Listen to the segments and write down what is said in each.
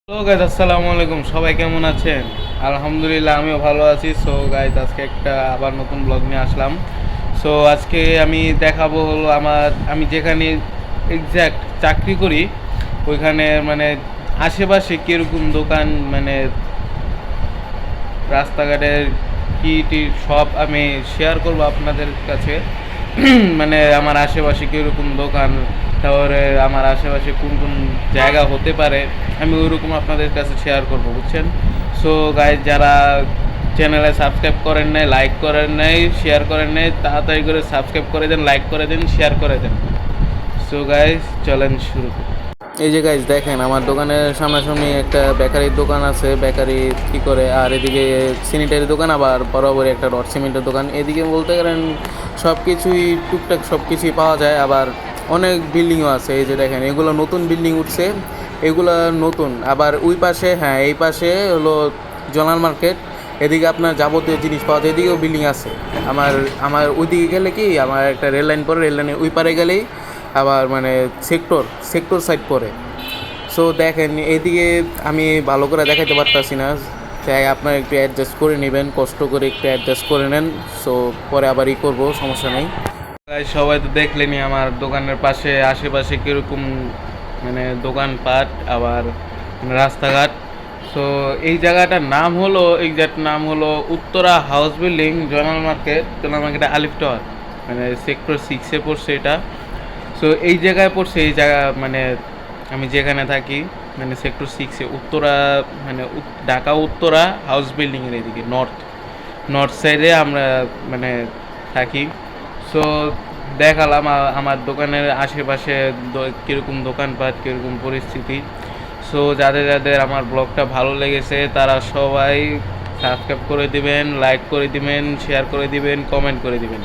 Hello guys, আসসালামু আলাইকুম। সবাই কেমন আছেন? আলহামদুলিল্লাহ, আমিও ভালো আছি। সো গাইজ, আজকে একটা আবার নতুন ব্লগ নিয়ে আসলাম। সো আজকে আমি দেখাবো হলো আমি যেখানে এক্স্যাক্ট চাকরি করি ওইখানে মানে আশেপাশে কীরকম দোকান, মানে রাস্তাঘাটের কী টি সব আমি শেয়ার করবো আপনাদের কাছে। মানে আমার আশেপাশে কীরকম দোকান, তারপরে আমার আশেপাশে কোন কোন জায়গা হতে পারে, আমি ওইরকম আপনাদের কাছে শেয়ার করবো, বুঝছেন? সো গাইজ, যারা চ্যানেলে সাবস্ক্রাইব করেন নাই, লাইক করেন নাই, শেয়ার করেন নাই, তাড়াতাড়ি করে সাবস্ক্রাইব করে দেন, লাইক করে দেন, শেয়ার করে দেন। সো গাইজ, চলেন শুরু করি। এই যে গাইজ দেখেন, আমার দোকানের সামনাসামনি একটা বেকারির দোকান আছে, বেকারি কী করে, আর এদিকে স্যানিটারি দোকান, আবার বরাবরই একটা রড সিমেন্টের দোকান। এদিকে বলতে গেলেন সব কিছুই টুকটাক সব কিছুই পাওয়া যায়, আবার অনেক বিল্ডিংও আছে। এই যে দেখেন, এগুলো নতুন বিল্ডিং উঠছে, এগুলো নতুন। আবার ওই পাশে, হ্যাঁ, এই পাশে হলো জোনাল মার্কেট, এদিকে আপনার যাবতীয় জিনিস পাওয়া যায়। এদিকেও বিল্ডিং আছে। আমার আমার ওইদিকে গেলে কি, আমার একটা রেল লাইন পরে, রেল লাইনের ওই পারে গেলেই আবার মানে সেক্টর সাইড পড়ে। সো দেখেন, এদিকে আমি ভালো করে দেখাইতে পারতাছি না, তাই আপনারা একটু অ্যাডজাস্ট করে নেবেন, কষ্ট করে একটু অ্যাডজাস্ট করে নেন। সো পরে আবার করবো, সমস্যা নেই। সবাই তো দেখলেনি আমার দোকানের পাশে আশেপাশে কীরকম মানে দোকানপাট, আবার রাস্তাঘাট। সো এই জায়গাটার নাম হলো, এক্সাক্ট নাম হলো উত্তরা হাউস বিল্ডিং, জোনাল মার্কেটে আলিফ টাওয়ার, মানে সেক্টর 6-এ পড়ছে এটা। সো এই জায়গায় পড়ছে, এই জায়গা মানে আমি যেখানে থাকি, মানে সেক্টর 6-এ উত্তরা, মানে ঢাকা উত্তরা হাউস বিল্ডিংয়ের এদিকে নর্থ সাইডে আমরা মানে থাকি। সো দেখালাম আমার দোকানের আশেপাশে কীরকম দোকানপাট, কীরকম পরিস্থিতি। সো যাদের যাদের আমার ব্লগটা ভালো লেগেছে তারা সবাই সাবস্ক্রাইব করে দিবেন, লাইক করে দিবেন, শেয়ার করে দিবেন, কমেন্ট করে দিবেন।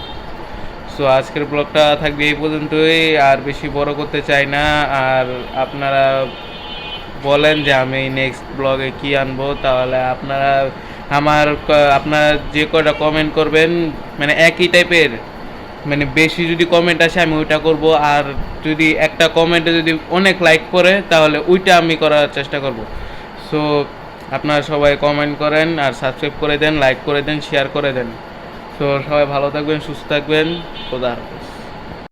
সো আজকের ব্লগটা থাকবে এই পর্যন্তই, আর বেশি বড় করতে চাই না। আর আপনারা বলেন যে আমি নেক্সট ব্লগে কি আনবো, তাহলে আপনারা যে কয়টা কমেন্ট করবেন, মানে একই টাইপের, মানে বেশি যদি কমেন্ট আসে আমি ওইটা করব, আর যদি একটা কমেন্টে যদি অনেক লাইক করে তাহলে ওইটা আমি করার চেষ্টা করব। সো আপনারা সবাই কমেন্ট করেন, আর সাবস্ক্রাইব করে দেন, লাইক করে দেন, শেয়ার করে দেন। তো সবাই ভালো থাকবেন, সুস্থ থাকবেন। খোদা হাফেজ।